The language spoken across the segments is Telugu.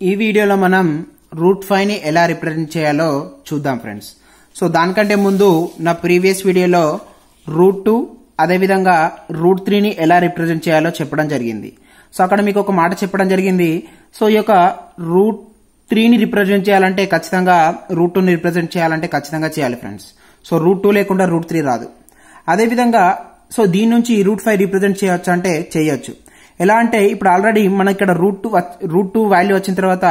ఈ వీడియోలో మనం రూట్ 5 ని ఎలా రిప్రజెంట్ చేయాలో చూద్దాం ఫ్రెండ్స్. సో దానికంటే ముందు నా ప్రీవియస్ వీడియోలో రూట్ 2 అదే విధంగా రూట్ 3 ని ఎలా రిప్రజెంట్ చేయాలో చెప్పడం జరిగింది. సో అక్కడ మీకు ఒక మాట చెప్పడం జరిగింది. సో ఈ యొక్క రూట్ 3 ని రిప్రజెంట్ చేయాలంటే ఖచ్చితంగా రూట్ 2 ని రిప్రజెంట్ చేయాలంటే ఖచ్చితంగా చేయాలి ఫ్రెండ్స్. సో రూట్ 2 లేకుండా రూట్ 3 రాదు. అదే విధంగా సో దీని నుంచి రూట్ 5 రిప్రజెంట్ చేయొచ్చు అంటే చేయొచ్చు. ఎలా అంటే ఇప్పుడు ఆల్రెడీ మన ఇక్కడ రూట్ 2 వాల్యూ వచ్చిన తర్వాత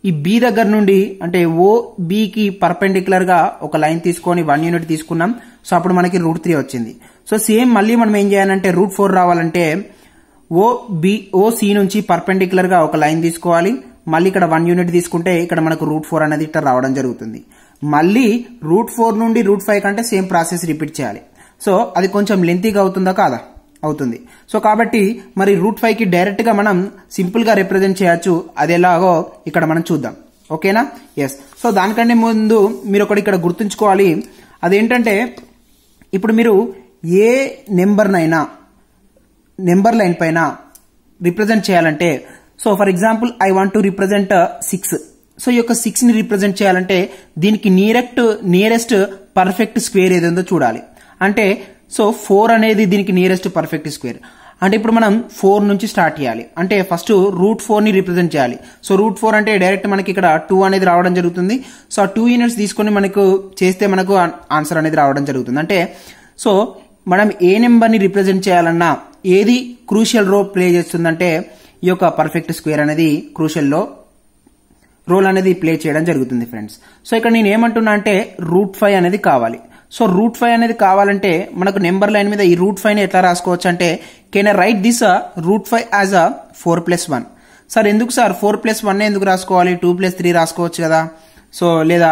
ఈ బి దగ్గర నుండి అంటే ఓ బికి పర్పెండిక్యులర్ గా ఒక లైన్ తీసుకొని 1 యూనిట్ తీసుకున్నాం. సో అప్పుడు మనకి రూట్ 3 వచ్చింది. సో సేమ్ మళ్ళీ మనం ఏం చేయాలంటే రూట్ 4 రావాలంటే ఓ సి నుంచి పర్పెండిక్యులర్ గా ఒక లైన్ తీసుకోవాలి. మళ్ళీ ఇక్కడ 1 యూనిట్ తీసుకుంటే ఇక్కడ మనకు రూట్ 4 అనేది ఇట్లా రావడం జరుగుతుంది. మళ్ళీ రూట్ 4 నుండి రూట్ 5 కంటే సేమ్ ప్రాసెస్ రిపీట్ చేయాలి. సో అది కొంచెం లెంతీగా అవుతుందా కాదా? అవుతుంది. సో కాబట్టి మరి రూట్ 5 కి డైరెక్ట్ గా మనం సింపుల్ గా రిప్రజెంట్ చేయొచ్చు. అది ఎలాగో ఇక్కడ మనం చూద్దాం. ఓకేనా? ఎస్. సో దానికంటే ముందు మీరు ఒకటి ఇక్కడ గుర్తుంచుకోవాలి. అదేంటంటే ఇప్పుడు మీరు ఏ నెంబర్ లైన్ పైన రిప్రజెంట్ చేయాలంటే so for example I want to represent 6. So ఈ యొక్క 6 ని రిప్రజెంట్ చేయాలంటే దీనికి నియరెస్ట్ పర్ఫెక్ట్ స్క్వేర్ ఏదేందో చూడాలి. అంటే సో 4 అనేది దీనికి నియరెస్ట్ పర్ఫెక్ట్ స్క్వేర్. అంటే ఇప్పుడు మనం 4 నుంచి స్టార్ట్ చేయాలి. అంటే ఫస్ట్ రూట్ 4 ని రిప్రజెంట్ చేయాలి. సో రూట్ 4 అంటే డైరెక్ట్ మనకి ఇక్కడ 2 అనేది రావడం జరుగుతుంది. సో ఆ 2 యూనిట్స్ తీసుకొని మనకు చేస్తే మనకు ఆన్సర్ అనేది రావడం జరుగుతుంది. అంటే సో మనం ఏ నెంబర్ ని రిప్రజెంట్ చేయాలన్నా ఏది క్రూషియల్ రోల్ ప్లే చేస్తుందంటే ఈ యొక్క పర్ఫెక్ట్ స్క్వేర్ అనేది క్రూషియల్ రోల్ అనేది ప్లే చేయడం జరుగుతుంది ఫ్రెండ్స్. సో ఇక్కడ నేను ఏమంటున్నా అంటే రూట్ 5 అనేది కావాలి. సో రూట్ 5 అనేది కావాలంటే మనకు నెంబర్ లైన్ మీద ఈ రూట్ 5 ని ఎట్లా రాసుకోవచ్చు అంటే can I write this root 5 as 4+1. Sir ఎందుకు సార్ 4+1 ఎందుకు రాసుకోవాలి? 2+3 రాసుకోవచ్చు కదా. సో లేదా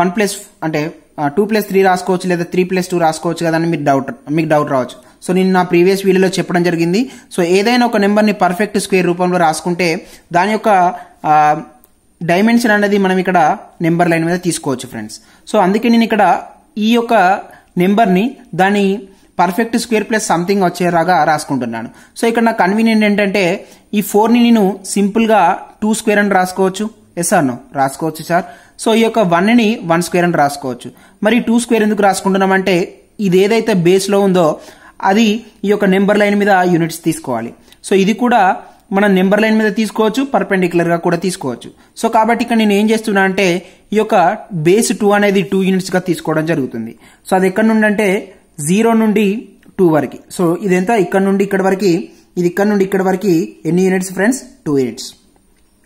1+ అంటే 2+3 రాసుకోవచ్చు లేదా 3+2 రాసుకోవచ్చు కదా అని మీకు డౌట్ రావచ్చు. సో నేను నా ప్రీవియస్ వీడియోలో చెప్పడం జరిగింది. సో ఏదైనా ఒక నెంబర్ని పర్ఫెక్ట్ స్క్వేర్ రూపంలో రాసుకుంటే దాని యొక్క డైమెన్షన్ అనేది మనం ఇక్కడ నెంబర్ లైన్ మీద తీసుకోవచ్చు ఫ్రెండ్స్. సో అందుకే నేను ఇక్కడ ఈ యొక్క నెంబర్ని దాని పర్ఫెక్ట్ స్క్వేర్ ప్లస్ సంథింగ్ వచ్చేలాగా రాసుకుంటున్నాను. సో ఇక్కడ నాకు కన్వీనియంట్ ఏంటంటే ఈ 4ని నేను సింపుల్గా 2 స్క్వేర్ అని రాసుకోవచ్చు. Yes or no? రాసుకోవచ్చు సార్. సో ఈ యొక్క 1ని 1 స్క్వేర్ అని రాసుకోవచ్చు. మరి 2 స్క్వేర్ ఎందుకు రాసుకుంటున్నామంటే ఇది ఏదైతే బేస్లో ఉందో అది ఈ యొక్క నెంబర్ లైన్ మీద యూనిట్స్ తీసుకోవాలి. సో ఇది కూడా మనం నెంబర్ లైన్ మీద తీసుకోవచ్చు, పర్పెండిక్యులర్ గా కూడా తీసుకోవచ్చు. సో కాబట్టి ఇక్కడ నేను ఏం చేస్తున్నా అంటే ఈ యొక్క బేస్ 2 అనేది 2 యూనిట్స్ గా తీసుకోవడం జరుగుతుంది. సో అది ఎక్కడ నుండి అంటే 0 నుండి 2 వరకు. సో ఇదెంత? ఇక్కడ నుండి ఇక్కడ వరకు, ఇది ఇక్కడ నుండి ఇక్కడ వరకు ఎన్ని units friends? 2 units.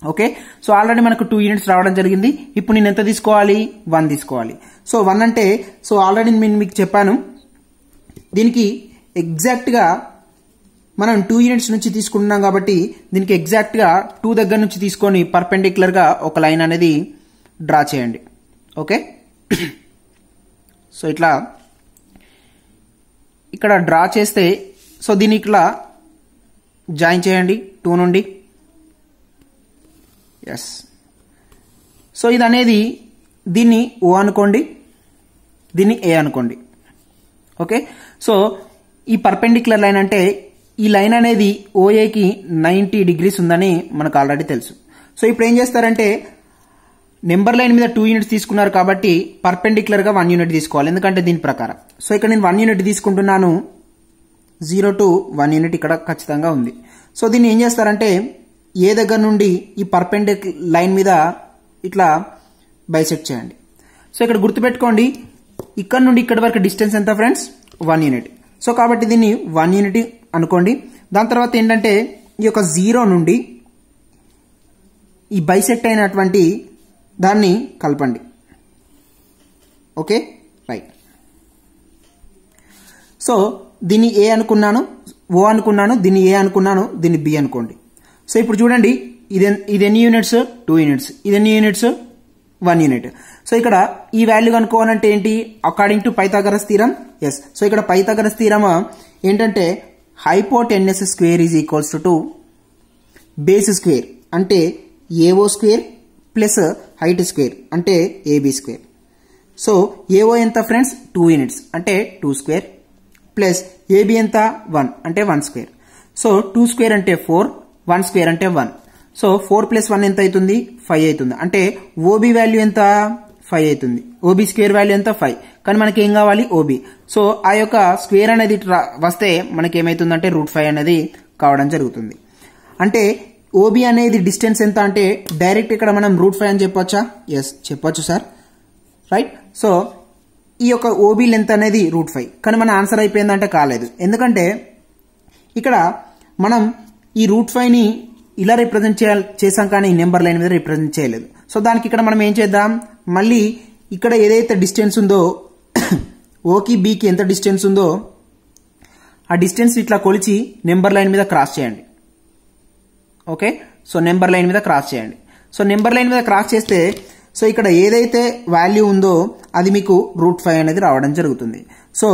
Okay. So already మనకు 2 యూనిట్స్ రావడం జరిగింది. ఇప్పుడు నేను ఎంత తీసుకోవాలి? 1 తీసుకోవాలి. సో 1 అంటే సో ఆల్రెడీ నేను మీకు చెప్పాను దీనికి ఎగ్జాక్ట్ గా మనం 2 యూనిట్స్ నుంచి తీసుకుంటున్నాం కాబట్టి దీనికి ఎగ్జాక్ట్ గా 2 దగ్గర నుంచి తీసుకొని పర్పెండిక్యులర్ గా ఒక లైన్ అనేది డ్రా చేయండి. ఓకే. సో ఇట్లా ఇక్కడ డ్రా చేస్తే సో దీన్ని ఇట్లా జాయిన్ చేయండి 2 నుండి. ఎస్. సో ఇది అనేది దీన్ని ఓ అనుకోండి, దీన్ని ఏ అనుకోండి. ఓకే. సో ఈ పర్పెండిక్యులర్ లైన్ అంటే ఈ లైన్ అనేది ఓఏకి 90 డిగ్రీస్ ఉందని మనకు ఆల్రెడీ తెలుసు. సో ఇప్పుడు ఏం చేస్తారంటే నెంబర్ లైన్ మీద 2 యూనిట్స్ తీసుకున్నారు కాబట్టి పర్పెండిక్యులర్ గా 1 యూనిట్ తీసుకోవాలి. ఎందుకంటే దీని ప్రకారం. సో ఇక్కడ నేను 1 యూనిట్ తీసుకుంటున్నాను. 0 to 1 యూనిట్ ఇక్కడ ఖచ్చితంగా ఉంది. సో దీన్ని ఏం చేస్తారంటే ఏ దగ్గర నుండి ఈ పర్పెండిక్యులర్ లైన్ మీద ఇట్లా బైసెక్ట్ చేయండి. సో ఇక్కడ గుర్తుపెట్టుకోండి ఇక్కడ నుండి ఇక్కడ వరకు డిస్టెన్స్ ఎంత ఫ్రెండ్స్? 1 యూనిట్. సో కాబట్టి దీన్ని 1 యూనిట్ అనుకోండి. దాని తర్వాత ఏంటంటే ఈ యొక్క 0 నుండి ఈ బైసెక్ట్ అయినటువంటి దాన్ని కలపండి. ఓకే. రైట్. సో దీన్ని ఏ అనుకున్నాను, ఓ అనుకున్నాను, దీన్ని ఏ అనుకున్నాను, దీన్ని బి అనుకోండి. సో ఇప్పుడు చూడండి ఇది ఎన్ని యూనిట్స్? 2 యూనిట్స్. ఇది ఎన్ని యూనిట్స్? 1 యూనిట్. సో ఇక్కడ ఈ వాల్యూ కనుక్కోవాలంటే ఏంటి? According to Pythagoras theorem. Yes. So ఇక్కడ పైథాగరస్ థీరం ఏంటంటే hypotenuse square is equals to base square అంటే AO square plus height square అంటే ఏబీ స్క్వేర్. సో ఏఓ ఎంత ఫ్రెండ్స్? 2 యూనిట్స్ అంటే 2 స్క్వేర్ ప్లస్ ఏబీ ఎంత? 1 అంటే 1 స్క్వేర్. సో 2 స్క్వేర్ అంటే 4, 1 స్క్వేర్ అంటే 1. సో 4 + 1 ఎంత అవుతుంది 5 అవుతుంది. అంటే ఓబీ వాల్యూ ఎంత 5 అవుతుంది. ఓబీ స్క్వేర్ వాల్యూ ఎంత 5. కానీ మనకి ఏం కావాలి ఓబీ. సో ఆ యొక్క స్క్వేర్ అనేది వస్తే మనకి ఏమైతుందంటే √5 అనేది కావడం జరుగుతుంది. అంటే ఓబీ అనేది డిస్టెన్స్ ఎంత అంటే డైరెక్ట్ ఇక్కడ మనం √5 అని చెప్పొచ్చా? ఎస్ చెప్పొచ్చు సార్, రైట్. సో ఈ యొక్క ఓబీ లెంత్ అనేది √5. కానీ మన ఆన్సర్ అయిపోయిందంటే కాలేదు. ఎందుకంటే ఇక్కడ మనం ఈ √5ని ఇలా రిప్రజెంట్ చేసాం కానీ ఈ నెంబర్ లైన్ మీద రిప్రజెంట్ చేయలేదు. సో దానికి ఇక్కడ మనం ఏం చేద్దాం, మళ్ళీ ఇక్కడ ఏదైతే డిస్టెన్స్ ఉందో ఓకి బీకి ఎంత డిస్టెన్స్ ఉందో ఆ డిస్టెన్స్ ఇట్లా కొలిచి నెంబర్ లైన్ మీద క్రాస్ చేయండి. ఓకే, సో నెంబర్ లైన్ మీద క్రాస్ చేయండి. సో నెంబర్ లైన్ మీద క్రాస్ చేస్తే సో ఇక్కడ ఏదైతే వాల్యూ ఉందో అది మీకు √5 అనేది రావడం జరుగుతుంది. సో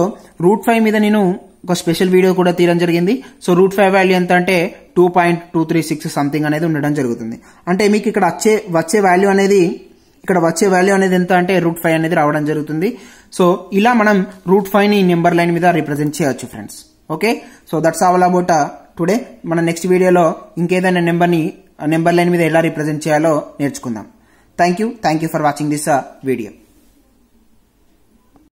√5 మీద నేను ఒక స్పెషల్ వీడియో కూడా తీయడం జరిగింది. సో √5 వాల్యూ ఎంత అంటే 2.236 సంథింగ్ అనేది ఉండడం జరుగుతుంది. అంటే మీకు ఇక్కడ వచ్చే వాల్యూ అనేది ఎంత అంటే √5 అనేది రావడం జరుగుతుంది. సో ఇలా మనం √5ని నెంబర్ లైన్ మీద రిప్రజెంట్ చేయొచ్చు friends. Okay, so that's all about today. మన నెక్స్ట్ వీడియోలో ఇంకేదైనా నెంబర్ లైన్ మీద ఎలా రిప్రజెంట్ చేయాలో నేర్చుకుందాం. Thank you for watching this video.